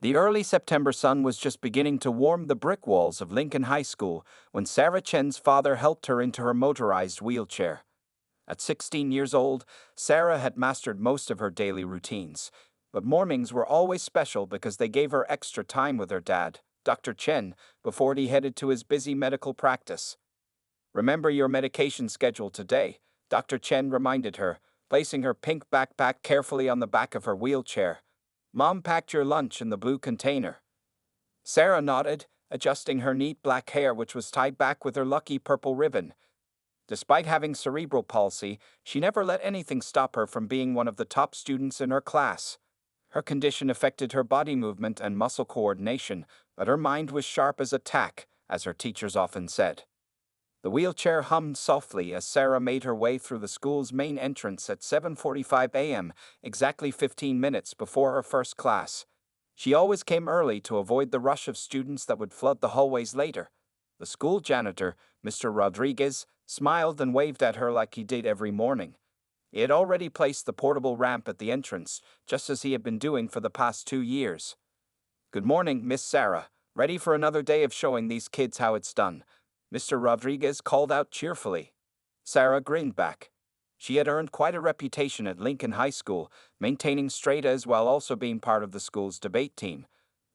The early September sun was just beginning to warm the brick walls of Lincoln High School when Sarah Chen's father helped her into her motorized wheelchair. At 16 years old, Sarah had mastered most of her daily routines, but mornings were always special because they gave her extra time with her dad, Dr. Chen, before he headed to his busy medical practice. "Remember your medication schedule today," Dr. Chen reminded her, placing her pink backpack carefully on the back of her wheelchair. "Mom packed your lunch in the blue container." Sarah nodded, adjusting her neat black hair, which was tied back with her lucky purple ribbon. Despite having cerebral palsy, she never let anything stop her from being one of the top students in her class. Her condition affected her body movement and muscle coordination, but her mind was sharp as a tack, as her teachers often said. The wheelchair hummed softly as Sarah made her way through the school's main entrance at 7:45 a.m., exactly 15 minutes before her first class. She always came early to avoid the rush of students that would flood the hallways later. The school janitor, Mr. Rodriguez, smiled and waved at her like he did every morning. He had already placed the portable ramp at the entrance, just as he had been doing for the past 2 years. "Good morning, Miss Sarah. Ready for another day of showing these kids how it's done?" Mr. Rodriguez called out cheerfully. Sarah grinned back. She had earned quite a reputation at Lincoln High School, maintaining straight A's while also being part of the school's debate team.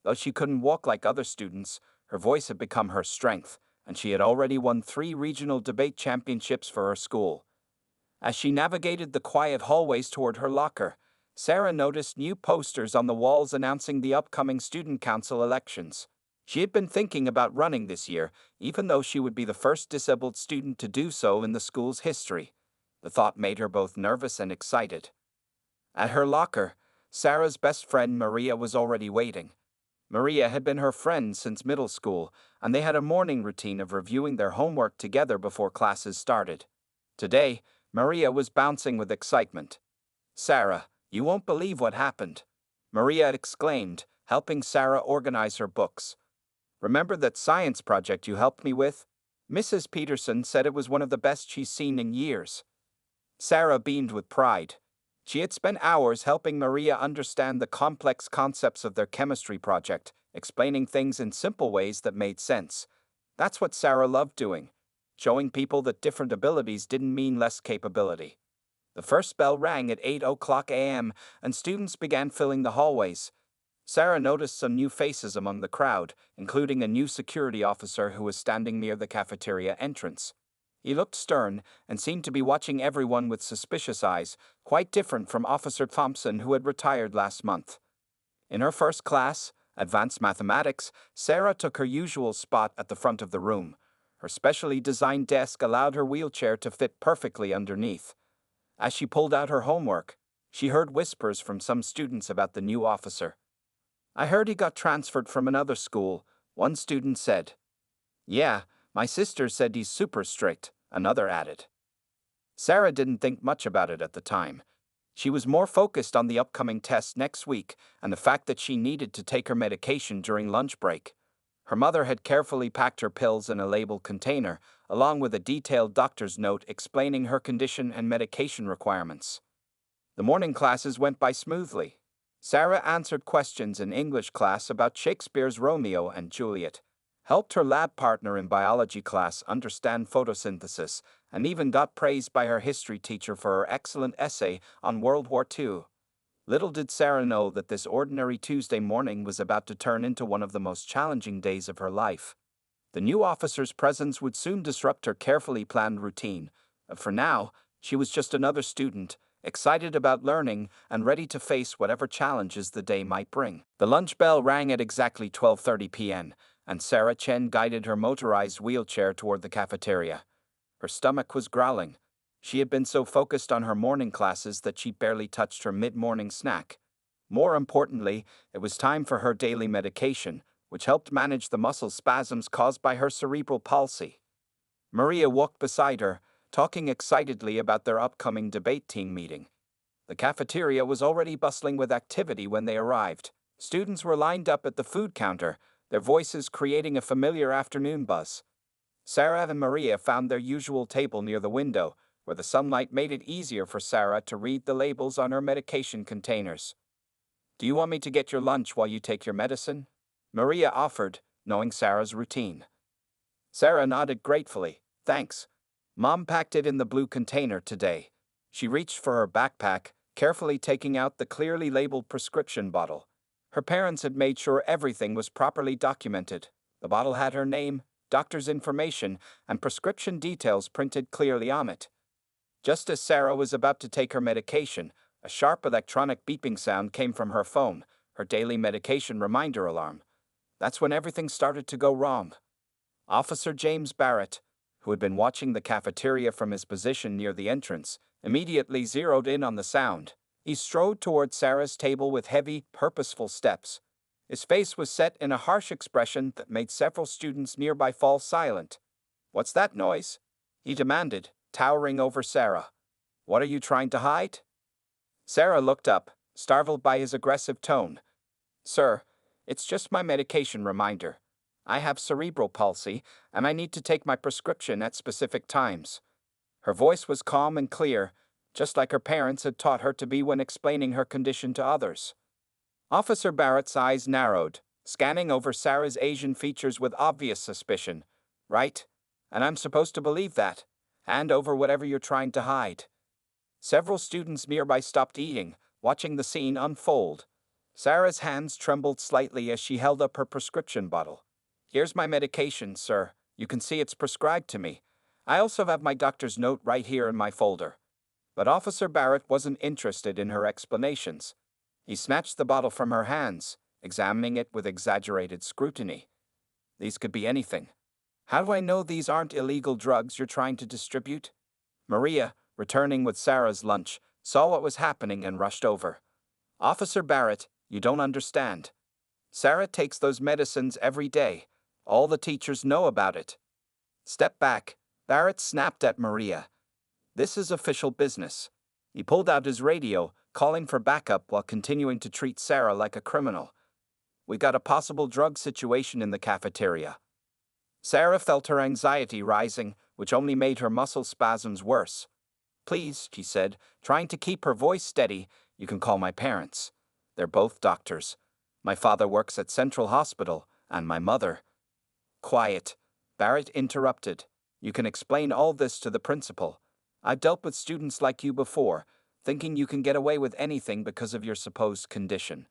Though she couldn't walk like other students, her voice had become her strength, and she had already won 3 regional debate championships for her school. As she navigated the quiet hallways toward her locker, Sarah noticed new posters on the walls announcing the upcoming student council elections. She had been thinking about running this year, even though she would be the first disabled student to do so in the school's history. The thought made her both nervous and excited. At her locker, Sarah's best friend Maria was already waiting. Maria had been her friend since middle school, and they had a morning routine of reviewing their homework together before classes started. Today, Maria was bouncing with excitement. "Sarah, you won't believe what happened," Maria exclaimed, helping Sarah organize her books. "Remember that science project you helped me with? Mrs. Peterson said it was one of the best she's seen in years." Sarah beamed with pride. She had spent hours helping Maria understand the complex concepts of their chemistry project, explaining things in simple ways that made sense. That's what Sarah loved doing, showing people that different abilities didn't mean less capability. The first bell rang at 8 o'clock a.m., and students began filling the hallways. Sarah noticed some new faces among the crowd, including a new security officer who was standing near the cafeteria entrance. He looked stern and seemed to be watching everyone with suspicious eyes, quite different from Officer Thompson, who had retired last month. In her first class, Advanced Mathematics, Sarah took her usual spot at the front of the room. Her specially designed desk allowed her wheelchair to fit perfectly underneath. As she pulled out her homework, she heard whispers from some students about the new officer. "I heard he got transferred from another school," one student said. "Yeah, my sister said he's super strict," another added. Sarah didn't think much about it at the time. She was more focused on the upcoming test next week and the fact that she needed to take her medication during lunch break. Her mother had carefully packed her pills in a labeled container, along with a detailed doctor's note explaining her condition and medication requirements. The morning classes went by smoothly. Sarah answered questions in English class about Shakespeare's Romeo and Juliet, helped her lab partner in biology class understand photosynthesis, and even got praised by her history teacher for her excellent essay on World War II. Little did Sarah know that this ordinary Tuesday morning was about to turn into one of the most challenging days of her life. The new officer's presence would soon disrupt her carefully planned routine. For now, she was just another student, excited about learning and ready to face whatever challenges the day might bring. The lunch bell rang at exactly 12:30 p.m., and Sarah Chen guided her motorized wheelchair toward the cafeteria. Her stomach was growling. She had been so focused on her morning classes that she barely touched her mid-morning snack. More importantly, it was time for her daily medication, which helped manage the muscle spasms caused by her cerebral palsy. Maria walked beside her, talking excitedly about their upcoming debate team meeting. The cafeteria was already bustling with activity when they arrived. Students were lined up at the food counter, their voices creating a familiar afternoon buzz. Sarah and Maria found their usual table near the window, where the sunlight made it easier for Sarah to read the labels on her medication containers. Do you want me to get your lunch while you take your medicine? Maria offered, knowing Sarah's routine. Sarah nodded gratefully. Thanks. Mom packed it in the blue container today. She reached for her backpack, carefully taking out the clearly labeled prescription bottle. Her parents had made sure everything was properly documented. The bottle had her name, doctor's information, and prescription details printed clearly on it. Just as Sarah was about to take her medication, a sharp electronic beeping sound came from her phone, her daily medication reminder alarm. That's when everything started to go wrong. Officer James Barrett, who had been watching the cafeteria from his position near the entrance, immediately zeroed in on the sound. He strode toward Sarah's table with heavy, purposeful steps. His face was set in a harsh expression that made several students nearby fall silent. "What's that noise?" he demanded, towering over Sarah. "What are you trying to hide?" Sarah looked up, startled by his aggressive tone. "Sir, it's just my medication reminder. I have cerebral palsy, and I need to take my prescription at specific times." Her voice was calm and clear, just like her parents had taught her to be when explaining her condition to others. Officer Barrett's eyes narrowed, scanning over Sarah's Asian features with obvious suspicion. "Right? And I'm supposed to believe that? Hand over whatever you're trying to hide." Several students nearby stopped eating, watching the scene unfold. Sarah's hands trembled slightly as she held up her prescription bottle. "Here's my medication, sir. You can see it's prescribed to me. I also have my doctor's note right here in my folder." But Officer Barrett wasn't interested in her explanations. He snatched the bottle from her hands, examining it with exaggerated scrutiny. "These could be anything. How do I know these aren't illegal drugs you're trying to distribute?" Maria, returning with Sarah's lunch, saw what was happening and rushed over. "Officer Barrett, you don't understand. Sarah takes those medicines every day. All the teachers know about it." "Step back," Barrett snapped at Maria. "This is official business." He pulled out his radio, calling for backup while continuing to treat Sarah like a criminal. "We got a possible drug situation in the cafeteria." Sarah felt her anxiety rising, which only made her muscle spasms worse. "Please," she said, trying to keep her voice steady, "you can call my parents. They're both doctors. My father works at Central Hospital, and my mother—" "Quiet," Barrett interrupted. "You can explain all this to the principal. I've dealt with students like you before, thinking you can get away with anything because of your supposed condition."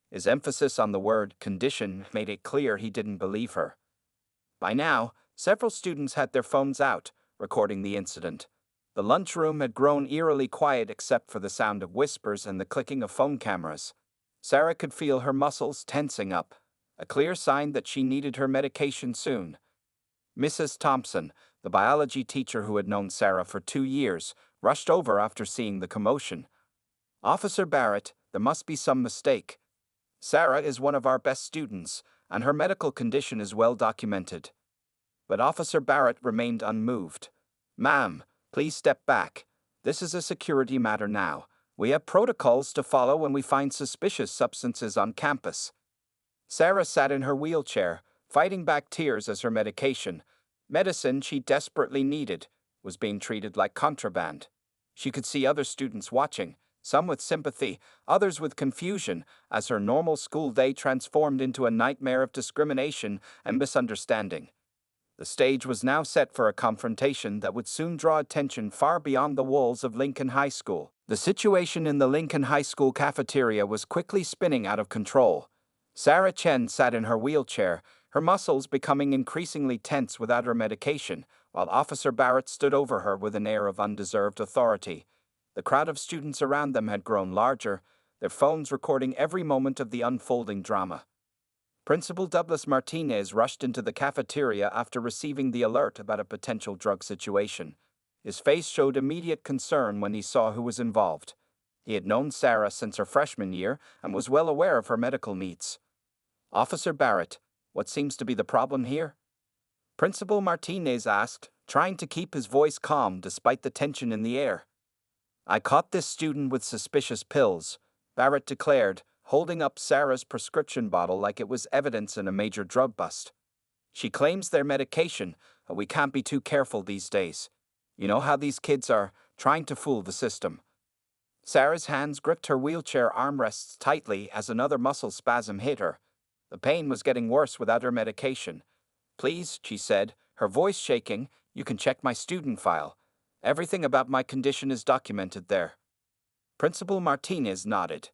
His emphasis on the word condition made it clear he didn't believe her. By now, several students had their phones out, recording the incident. The lunchroom had grown eerily quiet except for the sound of whispers and the clicking of phone cameras. Sarah could feel her muscles tensing up, a clear sign that she needed her medication soon. Mrs. Thompson, the biology teacher who had known Sarah for 2 years, rushed over after seeing the commotion. "Officer Barrett, there must be some mistake. Sarah is one of our best students, and her medical condition is well documented." But Officer Barrett remained unmoved. "Ma'am, please step back. This is a security matter now. We have protocols to follow when we find suspicious substances on campus." Sarah sat in her wheelchair, fighting back tears as her medicine she desperately needed, was being treated like contraband. She could see other students watching, some with sympathy, others with confusion, as her normal school day transformed into a nightmare of discrimination and misunderstanding. The stage was now set for a confrontation that would soon draw attention far beyond the walls of Lincoln High School. The situation in the Lincoln High School cafeteria was quickly spinning out of control. Sarah Chen sat in her wheelchair, her muscles becoming increasingly tense without her medication, while Officer Barrett stood over her with an air of undeserved authority. The crowd of students around them had grown larger, their phones recording every moment of the unfolding drama. Principal Douglas Martinez rushed into the cafeteria after receiving the alert about a potential drug situation. His face showed immediate concern when he saw who was involved. He had known Sarah since her freshman year and was well aware of her medical needs. "Officer Barrett, what seems to be the problem here?" Principal Martinez asked, trying to keep his voice calm despite the tension in the air. "I caught this student with suspicious pills," Barrett declared, holding up Sarah's prescription bottle like it was evidence in a major drug bust. "She claims their medication, but we can't be too careful these days. You know how these kids are, trying to fool the system." Sarah's hands gripped her wheelchair armrests tightly as another muscle spasm hit her. The pain was getting worse without her medication. "Please," she said, her voice shaking, "you can check my student file. Everything about my condition is documented there." Principal Martinez nodded.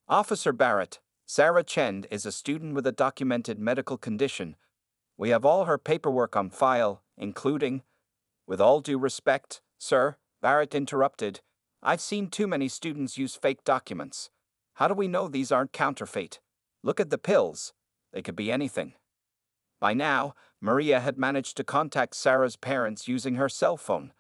"Officer Barrett, Sarah Chen is a student with a documented medical condition. We have all her paperwork on file, including—" "With all due respect, sir," Barrett interrupted, "I've seen too many students use fake documents. How do we know these aren't counterfeit? Look at the pills. They could be anything." By now, Maria had managed to contact Sarah's parents using her cell phone.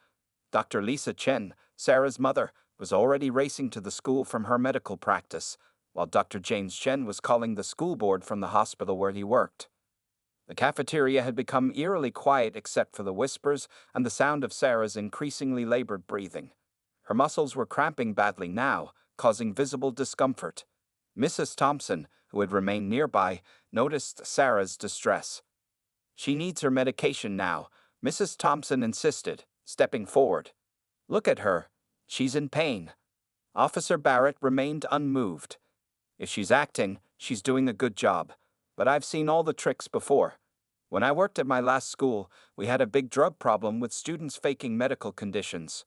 Dr. Lisa Chen, Sarah's mother, was already racing to the school from her medical practice, while Dr. James Chen was calling the school board from the hospital where he worked. The cafeteria had become eerily quiet except for the whispers and the sound of Sarah's increasingly labored breathing. Her muscles were cramping badly now, causing visible discomfort. Mrs. Thompson, who had remained nearby, noticed Sarah's distress. "She needs her medication now," Mrs. Thompson insisted, stepping forward. "Look at her. She's in pain." Officer Barrett remained unmoved. "If she's acting, she's doing a good job. But I've seen all the tricks before. When I worked at my last school, we had a big drug problem with students faking medical conditions."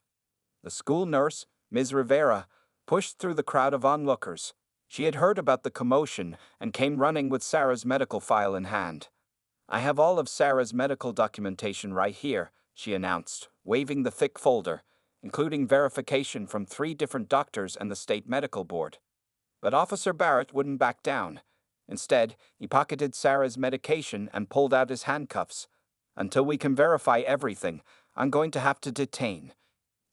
The school nurse, Ms. Rivera, pushed through the crowd of onlookers. She had heard about the commotion and came running with Sarah's medical file in hand. "I have all of Sarah's medical documentation right here," she announced, waving the thick folder, including verification from 3 different doctors and the state medical board. But Officer Barrett wouldn't back down. Instead, he pocketed Sarah's medication and pulled out his handcuffs. "Until we can verify everything, I'm going to have to detain."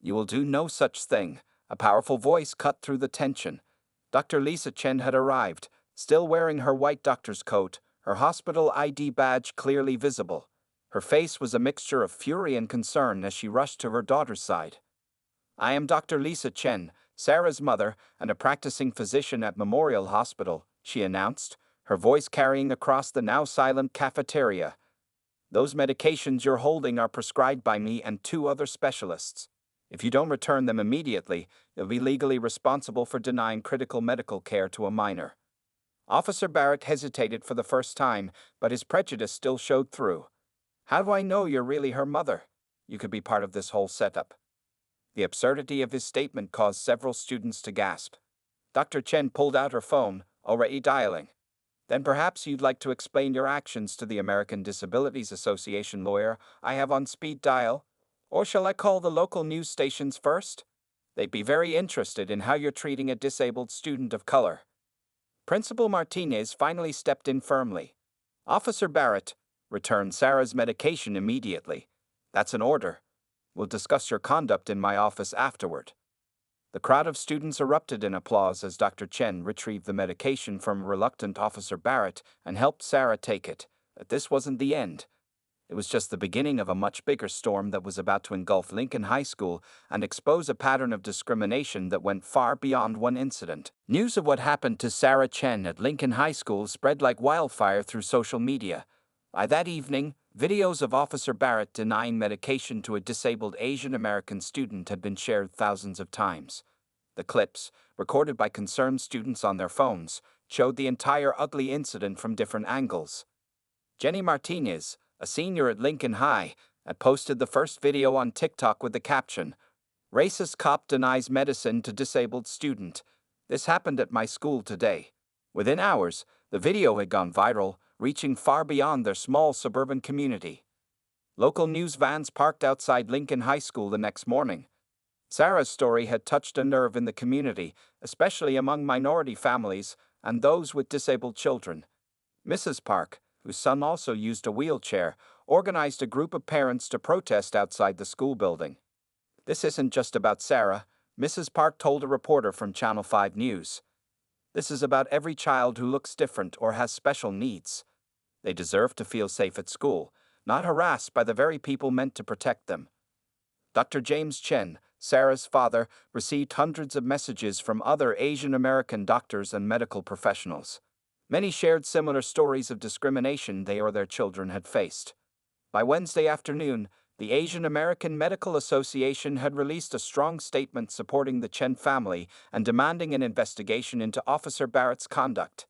"You will do no such thing," a powerful voice cut through the tension. Dr. Lisa Chen had arrived, still wearing her white doctor's coat, her hospital ID badge clearly visible. Her face was a mixture of fury and concern as she rushed to her daughter's side. "I am Dr. Lisa Chen, Sarah's mother and a practicing physician at Memorial Hospital," she announced, her voice carrying across the now silent cafeteria. "Those medications you're holding are prescribed by me and 2 other specialists. If you don't return them immediately, you'll be legally responsible for denying critical medical care to a minor." Officer Barrett hesitated for the first time, but his prejudice still showed through. "How do I know you're really her mother? You could be part of this whole setup." The absurdity of his statement caused several students to gasp. Dr. Chen pulled out her phone, already dialing. "Then perhaps you'd like to explain your actions to the American Disabilities Association lawyer I have on speed dial? Or shall I call the local news stations first? They'd be very interested in how you're treating a disabled student of color." Principal Martinez finally stepped in firmly. "Officer Barrett, return Sarah's medication immediately. That's an order. We'll discuss your conduct in my office afterward." The crowd of students erupted in applause as Dr. Chen retrieved the medication from reluctant Officer Barrett and helped Sarah take it. But this wasn't the end. It was just the beginning of a much bigger storm that was about to engulf Lincoln High School and expose a pattern of discrimination that went far beyond one incident. News of what happened to Sarah Chen at Lincoln High School spread like wildfire through social media. By that evening, videos of Officer Barrett denying medication to a disabled Asian American student had been shared thousands of times. The clips, recorded by concerned students on their phones, showed the entire ugly incident from different angles. Jenny Martinez, a senior at Lincoln High, had posted the first video on TikTok with the caption, "Racist cop denies medicine to disabled student. This happened at my school today." Within hours, the video had gone viral, reaching far beyond their small suburban community. Local news vans parked outside Lincoln High School the next morning. Sarah's story had touched a nerve in the community, especially among minority families and those with disabled children. Mrs. Park, whose son also used a wheelchair, organized a group of parents to protest outside the school building. "This isn't just about Sarah," Mrs. Park told a reporter from Channel 5 News. "This is about every child who looks different or has special needs. They deserve to feel safe at school, not harassed by the very people meant to protect them." Dr. James Chen, Sarah's father, received hundreds of messages from other Asian American doctors and medical professionals. Many shared similar stories of discrimination they or their children had faced. By Wednesday afternoon, The Asian American Medical Association had released a strong statement supporting the Chen family and demanding an investigation into Officer Barrett's conduct.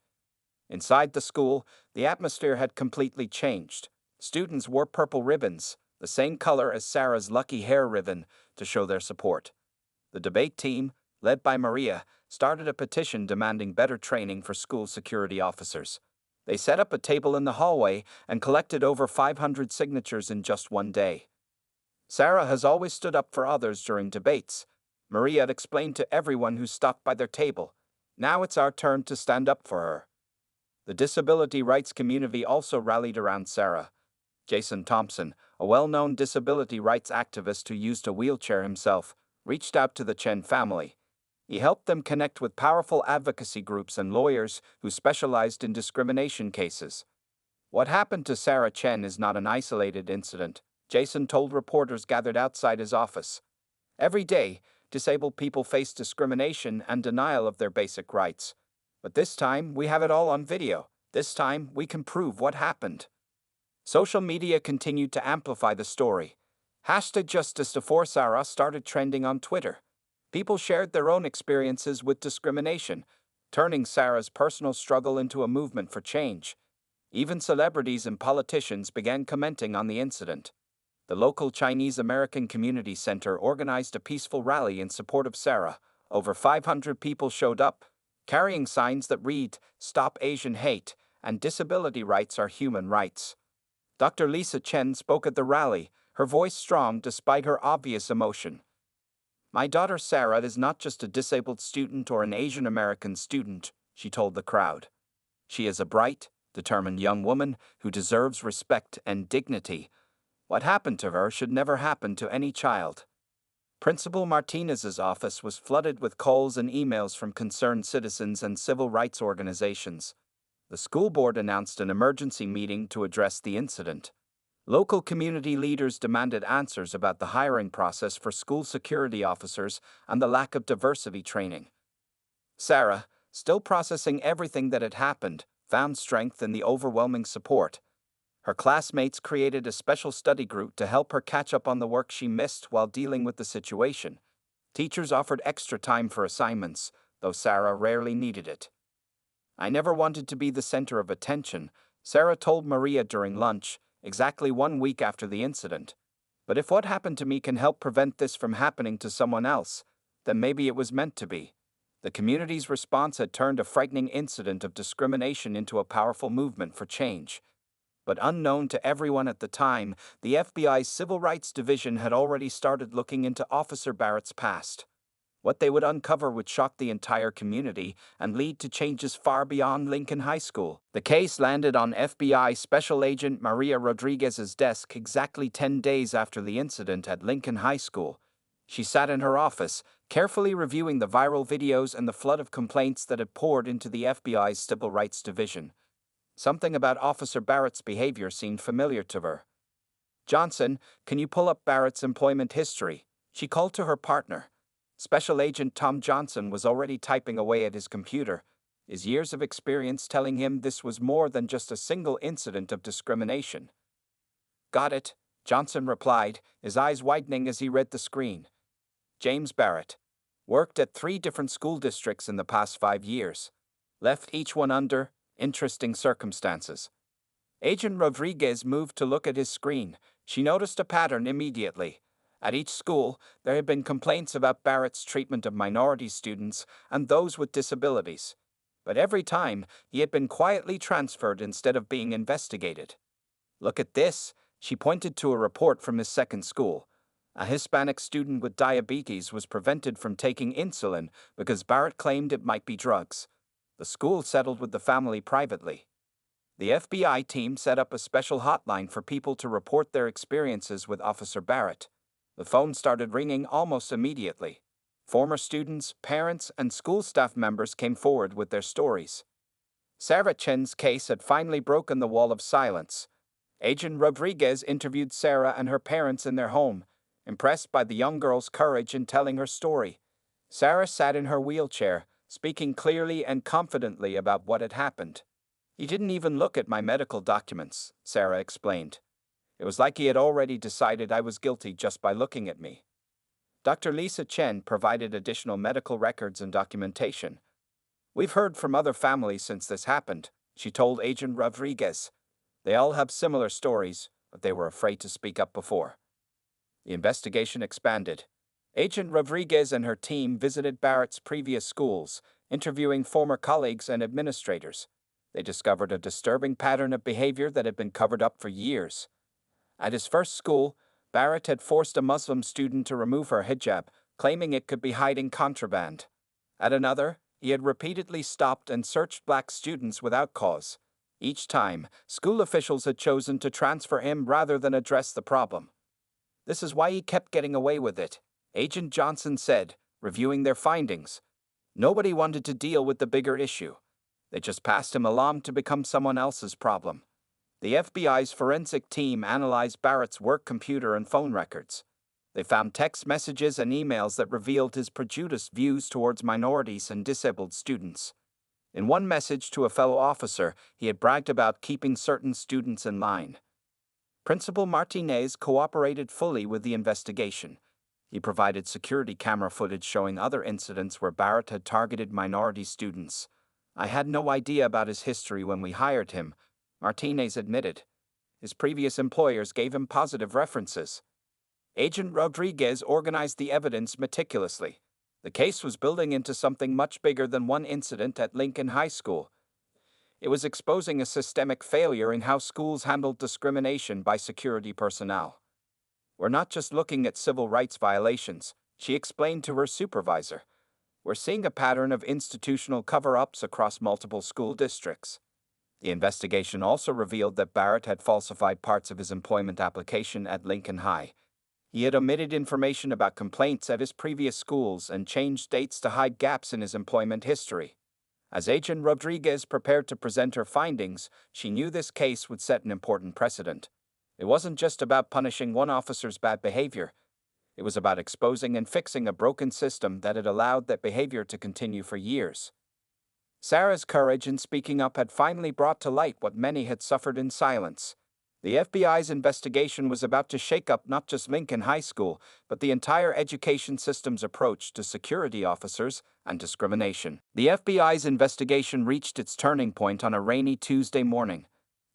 Inside the school, the atmosphere had completely changed. Students wore purple ribbons, the same color as Sarah's lucky hair ribbon, to show their support. The debate team, led by Maria, started a petition demanding better training for school security officers. They set up a table in the hallway and collected over 500 signatures in just one day. Sarah has always stood up for others during debates. Maria had explained to everyone who stopped by their table. Now it's our turn to stand up for her. The disability rights community also rallied around Sarah. Jason Thompson, a well-known disability rights activist who used a wheelchair himself, reached out to the Chen family. He helped them connect with powerful advocacy groups and lawyers who specialized in discrimination cases. What happened to Sarah Chen is not an isolated incident, Jason told reporters gathered outside his office. Every day, disabled people face discrimination and denial of their basic rights. But this time, we have it all on video. This time, we can prove what happened. Social media continued to amplify the story. #JusticeForSarah started trending on Twitter. People shared their own experiences with discrimination, turning Sarah's personal struggle into a movement for change. Even celebrities and politicians began commenting on the incident. The local Chinese American Community Center organized a peaceful rally in support of Sarah. Over 500 people showed up, carrying signs that read, "Stop Asian Hate," and "Disability rights are human rights." Dr. Lisa Chen spoke at the rally, her voice strong despite her obvious emotion. "My daughter Sarah is not just a disabled student or an Asian American student," she told the crowd. "She is a bright, determined young woman who deserves respect and dignity. What happened to her should never happen to any child." Principal Martinez's office was flooded with calls and emails from concerned citizens and civil rights organizations. The school board announced an emergency meeting to address the incident. Local community leaders demanded answers about the hiring process for school security officers and the lack of diversity training. Sarah, still processing everything that had happened, found strength in the overwhelming support. Her classmates created a special study group to help her catch up on the work she missed while dealing with the situation. Teachers offered extra time for assignments, though Sarah rarely needed it. "I never wanted to be the center of attention," Sarah told Maria during lunch, exactly 1 week after the incident. "But if what happened to me can help prevent this from happening to someone else, then maybe it was meant to be." The community's response had turned a frightening incident of discrimination into a powerful movement for change. But unknown to everyone at the time, the FBI's Civil Rights Division had already started looking into Officer Barrett's past. What they would uncover would shock the entire community and lead to changes far beyond Lincoln High School. The case landed on FBI Special Agent Maria Rodriguez's desk exactly 10 days after the incident at Lincoln High School. She sat in her office, carefully reviewing the viral videos and the flood of complaints that had poured into the FBI's Civil Rights Division. Something about Officer Barrett's behavior seemed familiar to her. "Johnson, can you pull up Barrett's employment history?" she called to her partner. Special Agent Tom Johnson was already typing away at his computer, his years of experience telling him this was more than just a single incident of discrimination. "Got it," Johnson replied, his eyes widening as he read the screen. James Barrett. Worked at 3 different school districts in the past 5 years. Left each one under interesting circumstances. Agent Rodriguez moved to look at his screen. She noticed a pattern immediately. At each school, there had been complaints about Barrett's treatment of minority students and those with disabilities. But every time, he had been quietly transferred instead of being investigated. "Look at this," she pointed to a report from his second school. A Hispanic student with diabetes was prevented from taking insulin because Barrett claimed it might be drugs. The school settled with the family privately. The FBI team set up a special hotline for people to report their experiences with Officer Barrett. The phone started ringing almost immediately. Former students, parents, and school staff members came forward with their stories. Sarah Chen's case had finally broken the wall of silence. Agent Rodriguez interviewed Sarah and her parents in their home, impressed by the young girl's courage in telling her story. Sarah sat in her wheelchair, speaking clearly and confidently about what had happened. "He didn't even look at my medical documents," Sarah explained. It was like he had already decided I was guilty just by looking at me. Dr. Lisa Chen provided additional medical records and documentation. We've heard from other families since this happened, she told Agent Rodriguez. They all have similar stories, but they were afraid to speak up before. The investigation expanded. Agent Rodriguez and her team visited Barrett's previous schools, interviewing former colleagues and administrators. They discovered a disturbing pattern of behavior that had been covered up for years. At his first school, Barrett had forced a Muslim student to remove her hijab, claiming it could be hiding contraband. At another, he had repeatedly stopped and searched black students without cause. Each time, school officials had chosen to transfer him rather than address the problem. This is why he kept getting away with it, Agent Johnson said, reviewing their findings. Nobody wanted to deal with the bigger issue. They just passed him along to become someone else's problem. The FBI's forensic team analyzed Barrett's work computer and phone records. They found text messages and emails that revealed his prejudiced views towards minorities and disabled students. In one message to a fellow officer, he had bragged about keeping certain students in line. Principal Martinez cooperated fully with the investigation. He provided security camera footage showing other incidents where Barrett had targeted minority students. I had no idea about his history when we hired him, Martinez admitted. His previous employers gave him positive references. Agent Rodriguez organized the evidence meticulously. The case was building into something much bigger than one incident at Lincoln High School. It was exposing a systemic failure in how schools handled discrimination by security personnel. We're not just looking at civil rights violations, she explained to her supervisor. We're seeing a pattern of institutional cover-ups across multiple school districts. The investigation also revealed that Barrett had falsified parts of his employment application at Lincoln High. He had omitted information about complaints at his previous schools and changed dates to hide gaps in his employment history. As Agent Rodriguez prepared to present her findings, she knew this case would set an important precedent. It wasn't just about punishing one officer's bad behavior. It was about exposing and fixing a broken system that had allowed that behavior to continue for years. Sarah's courage in speaking up had finally brought to light what many had suffered in silence. The FBI's investigation was about to shake up not just Lincoln High School, but the entire education system's approach to security officers and discrimination. The FBI's investigation reached its turning point on a rainy Tuesday morning.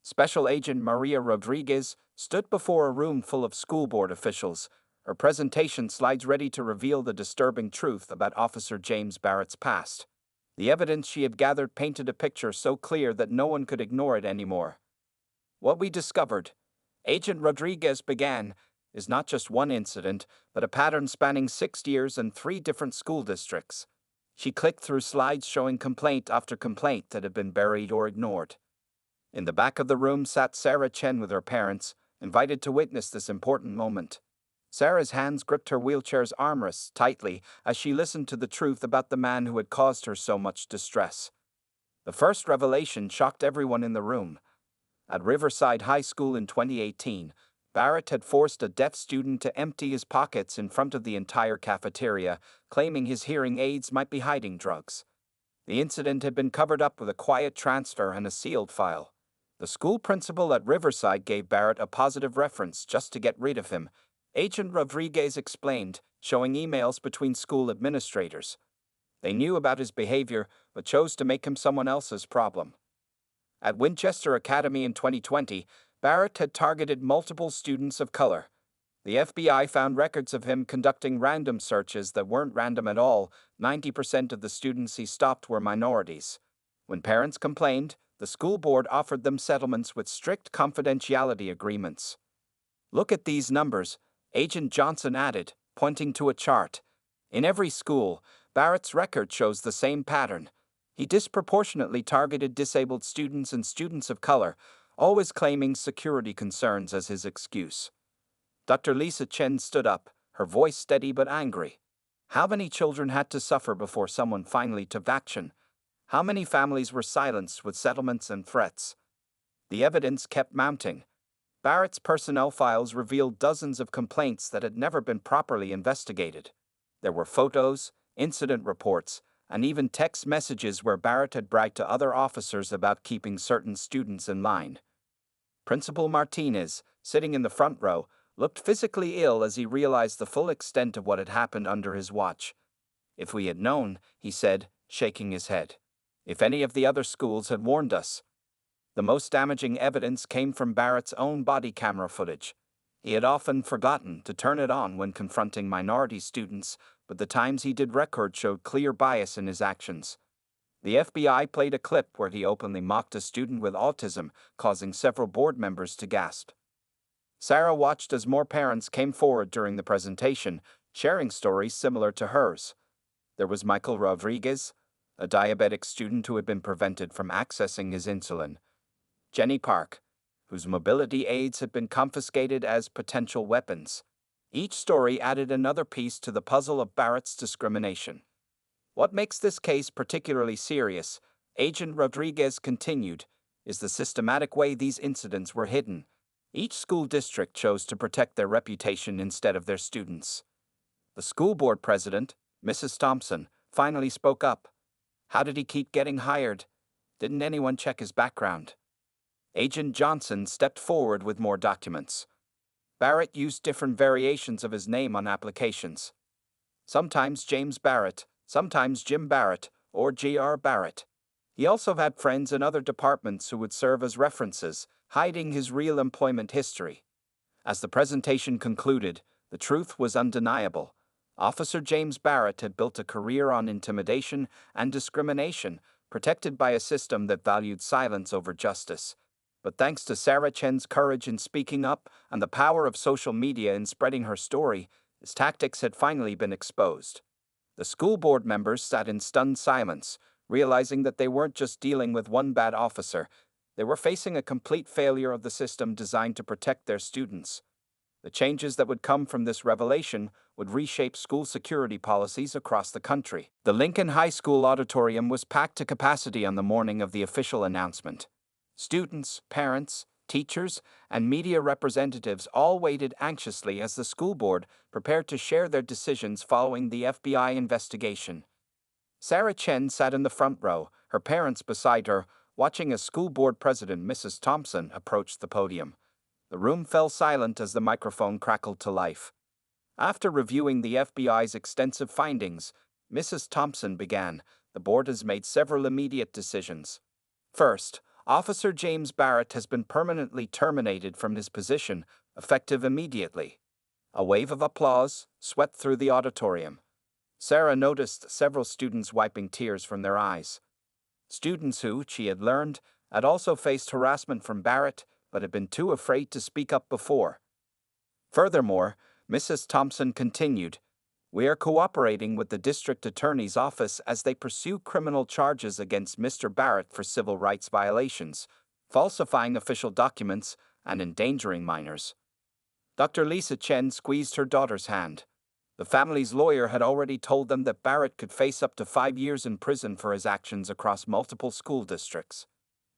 Special Agent Maria Rodriguez stood before a room full of school board officials, her presentation slides ready to reveal the disturbing truth about Officer James Barrett's past. The evidence she had gathered painted a picture so clear that no one could ignore it anymore. What we discovered, Agent Rodriguez began, is not just one incident, but a pattern spanning 6 years and 3 different school districts. She clicked through slides showing complaint after complaint that had been buried or ignored. In the back of the room sat Sarah Chen with her parents, invited to witness this important moment. Sarah's hands gripped her wheelchair's armrests tightly as she listened to the truth about the man who had caused her so much distress. The first revelation shocked everyone in the room. At Riverside High School in 2018, Barrett had forced a deaf student to empty his pockets in front of the entire cafeteria, claiming his hearing aids might be hiding drugs. The incident had been covered up with a quiet transfer and a sealed file. The school principal at Riverside gave Barrett a positive reference just to get rid of him, Agent Rodriguez explained, showing emails between school administrators. They knew about his behavior, but chose to make him someone else's problem. At Winchester Academy in 2020, Barrett had targeted multiple students of color. The FBI found records of him conducting random searches that weren't random at all. 90% of the students he stopped were minorities. When parents complained, the school board offered them settlements with strict confidentiality agreements. Look at these numbers, Agent Johnson added, pointing to a chart. In every school, Barrett's record shows the same pattern. He disproportionately targeted disabled students and students of color, always claiming security concerns as his excuse. Dr. Lisa Chen stood up, her voice steady but angry. How many children had to suffer before someone finally took action? How many families were silenced with settlements and threats? The evidence kept mounting. Barrett's personnel files revealed dozens of complaints that had never been properly investigated. There were photos, incident reports, and even text messages where Barrett had bragged to other officers about keeping certain students in line. Principal Martinez, sitting in the front row, looked physically ill as he realized the full extent of what had happened under his watch. "If we had known," he said, shaking his head. "If any of the other schools had warned us." The most damaging evidence came from Barrett's own body camera footage. He had often forgotten to turn it on when confronting minority students, but the times he did record showed clear bias in his actions. The FBI played a clip where he openly mocked a student with autism, causing several board members to gasp. Sarah watched as more parents came forward during the presentation, sharing stories similar to hers. There was Michael Rodriguez, a diabetic student who had been prevented from accessing his insulin. Jenny Park, whose mobility aids had been confiscated as potential weapons. Each story added another piece to the puzzle of Barrett's discrimination. What makes this case particularly serious, Agent Rodriguez continued, is the systematic way these incidents were hidden. Each school district chose to protect their reputation instead of their students. The school board president, Mrs. Thompson, finally spoke up. How did he keep getting hired? Didn't anyone check his background? Agent Johnson stepped forward with more documents. Barrett used different variations of his name on applications. Sometimes James Barrett, sometimes Jim Barrett, or J.R. Barrett. He also had friends in other departments who would serve as references, hiding his real employment history. As the presentation concluded, the truth was undeniable. Officer James Barrett had built a career on intimidation and discrimination, protected by a system that valued silence over justice. But thanks to Sarah Chen's courage in speaking up and the power of social media in spreading her story, his tactics had finally been exposed. The school board members sat in stunned silence, realizing that they weren't just dealing with one bad officer, they were facing a complete failure of the system designed to protect their students. The changes that would come from this revelation would reshape school security policies across the country. The Lincoln High School auditorium was packed to capacity on the morning of the official announcement. Students, parents, teachers, and media representatives all waited anxiously as the school board prepared to share their decisions following the FBI investigation. Sarah Chen sat in the front row, her parents beside her, watching as school board president Mrs. Thompson approached the podium. The room fell silent as the microphone crackled to life. After reviewing the FBI's extensive findings, Mrs. Thompson began, "The board has made several immediate decisions. First, Officer James Barrett has been permanently terminated from his position, effective immediately." A wave of applause swept through the auditorium. Sarah noticed several students wiping tears from their eyes. Students who, she had learned, had also faced harassment from Barrett but had been too afraid to speak up before. Furthermore, Mrs. Thompson continued, "We are cooperating with the district attorney's office as they pursue criminal charges against Mr. Barrett for civil rights violations, falsifying official documents, and endangering minors." Dr. Lisa Chen squeezed her daughter's hand. The family's lawyer had already told them that Barrett could face up to 5 years in prison for his actions across multiple school districts.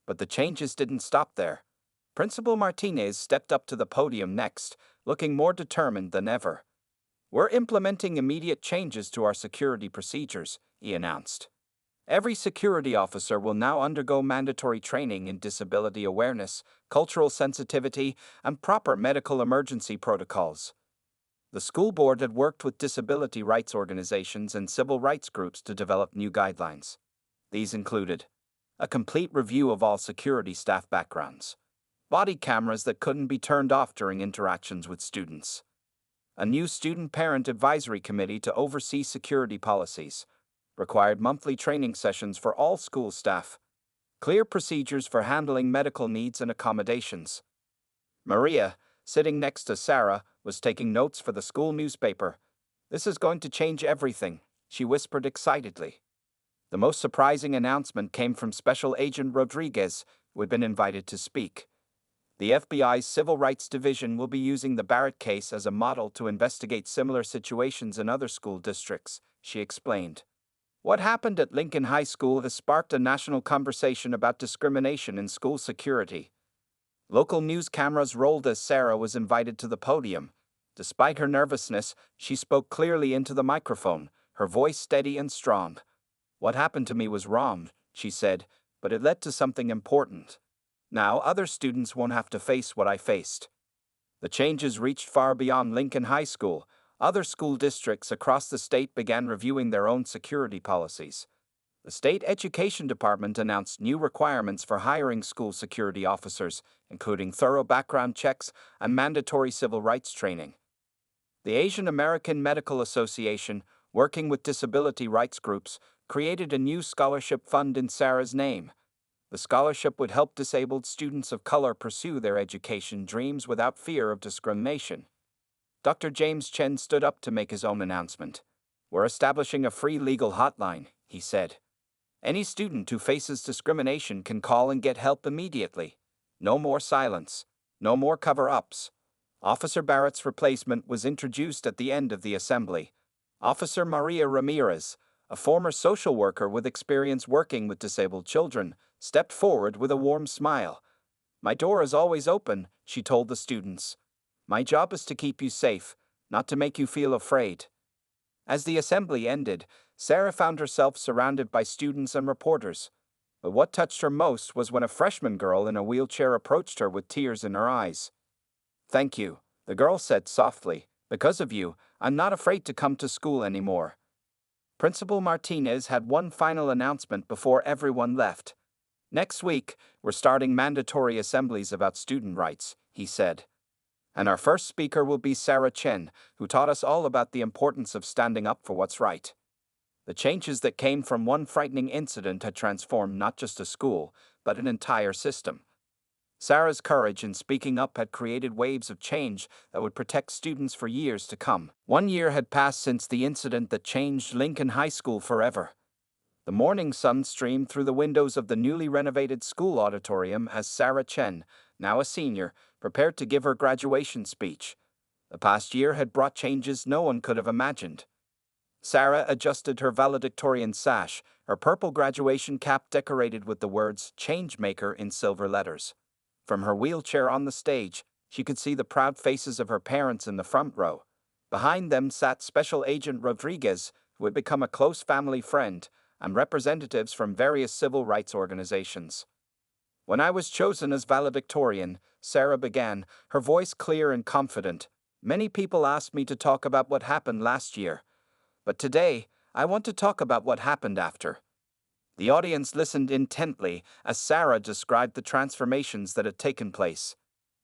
But the changes didn't stop there. Principal Martinez stepped up to the podium next, looking more determined than ever. "We're implementing immediate changes to our security procedures," he announced. "Every security officer will now undergo mandatory training in disability awareness, cultural sensitivity, and proper medical emergency protocols." The school board had worked with disability rights organizations and civil rights groups to develop new guidelines. These included a complete review of all security staff backgrounds, body cameras that couldn't be turned off during interactions with students, a new student-parent advisory committee to oversee security policies, required monthly training sessions for all school staff, clear procedures for handling medical needs and accommodations. Maria, sitting next to Sarah, was taking notes for the school newspaper. "This is going to change everything," she whispered excitedly. The most surprising announcement came from Special Agent Rodriguez, who had been invited to speak. The FBI's Civil Rights Division will be using the Barrett case as a model to investigate similar situations in other school districts, she explained. What happened at Lincoln High School has sparked a national conversation about discrimination in school security. Local news cameras rolled as Sarah was invited to the podium. Despite her nervousness, she spoke clearly into the microphone, her voice steady and strong. "What happened to me was wrong," she said, "but it led to something important. Now other students won't have to face what I faced. The changes reached far beyond Lincoln High School. Other school districts across the state began reviewing their own security policies. The state education department announced new requirements for hiring school security officers, including thorough background checks and mandatory civil rights training. The Asian American Medical Association, working with disability rights groups, created a new scholarship fund in Sarah's name. The scholarship would help disabled students of color pursue their education dreams without fear of discrimination. Dr. James Chen stood up to make his own announcement. "We're establishing a free legal hotline," he said. "Any student who faces discrimination can call and get help immediately. No more silence. No more cover-ups." Officer Barrett's replacement was introduced at the end of the assembly. Officer Maria Ramirez, a former social worker with experience working with disabled children, stepped forward with a warm smile. "My door is always open," she told the students. "My job is to keep you safe, not to make you feel afraid." As the assembly ended, Sarah found herself surrounded by students and reporters. But what touched her most was when a freshman girl in a wheelchair approached her with tears in her eyes. "Thank you," the girl said softly. "Because of you, I'm not afraid to come to school anymore." Principal Martinez had one final announcement before everyone left. "Next week, we're starting mandatory assemblies about student rights," he said. "And our first speaker will be Sarah Chen, who taught us all about the importance of standing up for what's right." The changes that came from one frightening incident had transformed not just a school, but an entire system. Sarah's courage in speaking up had created waves of change that would protect students for years to come. 1 year had passed since the incident that changed Lincoln High School forever. The morning sun streamed through the windows of the newly renovated school auditorium as Sarah Chen, now a senior, prepared to give her graduation speech. The past year had brought changes no one could have imagined. Sarah adjusted her valedictorian sash, her purple graduation cap decorated with the words "Changemaker" in silver letters. From her wheelchair on the stage, she could see the proud faces of her parents in the front row. Behind them sat Special Agent Rodriguez, who had become a close family friend, and representatives from various civil rights organizations. "When I was chosen as valedictorian," Sarah began, her voice clear and confident, "many people asked me to talk about what happened last year. But today, I want to talk about what happened after." The audience listened intently as Sarah described the transformations that had taken place.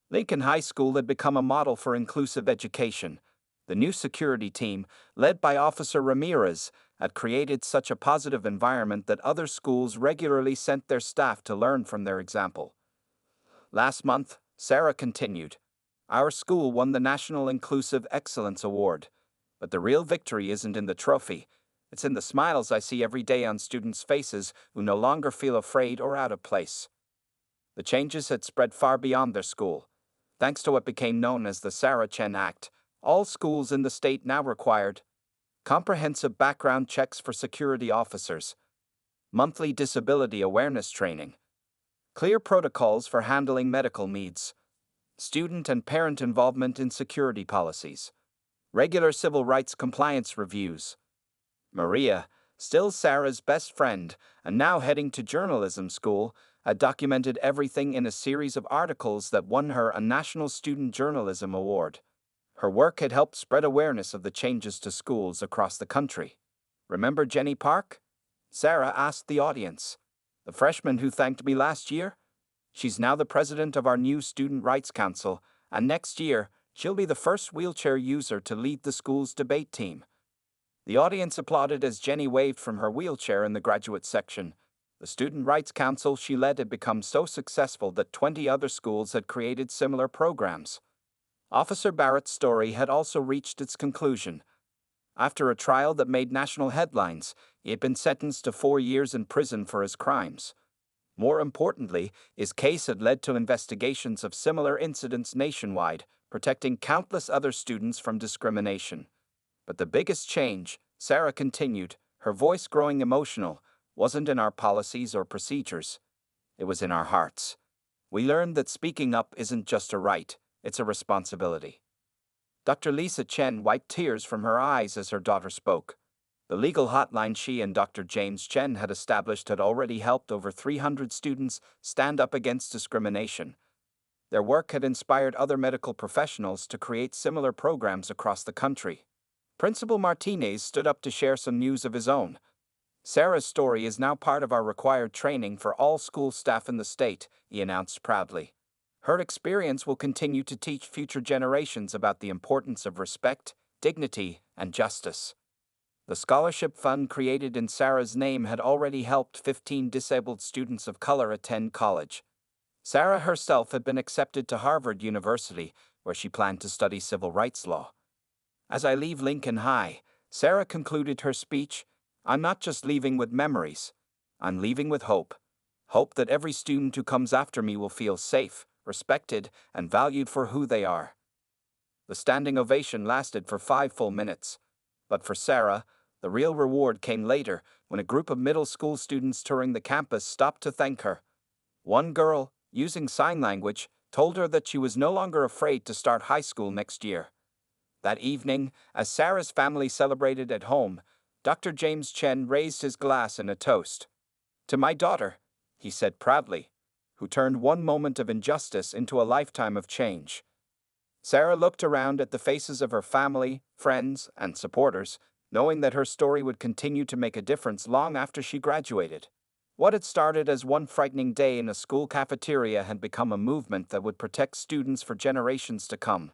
Lincoln High School had become a model for inclusive education. The new security team, led by Officer Ramirez, had created such a positive environment that other schools regularly sent their staff to learn from their example. Last month, Sarah continued, "Our school won the National Inclusive Excellence Award. But the real victory isn't in the trophy. It's in the smiles I see every day on students' faces who no longer feel afraid or out of place." The changes had spread far beyond their school. Thanks to what became known as the Sarah Chen Act, all schools in the state now required comprehensive background checks for security officers, monthly disability awareness training, clear protocols for handling medical needs, student and parent involvement in security policies, regular civil rights compliance reviews. Maria, still Sarah's best friend and now heading to journalism school, had documented everything in a series of articles that won her a National Student Journalism Award. Her work had helped spread awareness of the changes to schools across the country. "Remember Jenny Park?" Sarah asked the audience. "The freshman who thanked me last year? She's now the president of our new Student Rights Council, and next year, she'll be the first wheelchair user to lead the school's debate team." The audience applauded as Jenny waved from her wheelchair in the graduate section. The Student Rights Council she led had become so successful that 20 other schools had created similar programs. Officer Barrett's story had also reached its conclusion. After a trial that made national headlines, he had been sentenced to 4 years in prison for his crimes. More importantly, his case had led to investigations of similar incidents nationwide, protecting countless other students from discrimination. But the biggest change, Sarah continued, her voice growing emotional, wasn't in our policies or procedures. It was in our hearts. We learned that speaking up isn't just a right, it's a responsibility. Dr. Lisa Chen wiped tears from her eyes as her daughter spoke. The legal hotline she and Dr. James Chen had established had already helped over 300 students stand up against discrimination. Their work had inspired other medical professionals to create similar programs across the country. Principal Martinez stood up to share some news of his own. Sarah's story is now part of our required training for all school staff in the state, he announced proudly. Her experience will continue to teach future generations about the importance of respect, dignity, and justice. The scholarship fund created in Sarah's name had already helped 15 disabled students of color attend college. Sarah herself had been accepted to Harvard University, where she planned to study civil rights law. As I leave Lincoln High, Sarah concluded her speech, I'm not just leaving with memories, I'm leaving with hope. Hope that every student who comes after me will feel safe, respected, and valued for who they are. The standing ovation lasted for 5 full minutes. But for Sarah, the real reward came later when a group of middle school students touring the campus stopped to thank her. One girl, using sign language, told her that she was no longer afraid to start high school next year. That evening, as Sarah's family celebrated at home, Dr. James Chen raised his glass in a toast. To my daughter, he said proudly, who turned one moment of injustice into a lifetime of change. Sarah looked around at the faces of her family, friends, and supporters, knowing that her story would continue to make a difference long after she graduated. What had started as one frightening day in a school cafeteria had become a movement that would protect students for generations to come.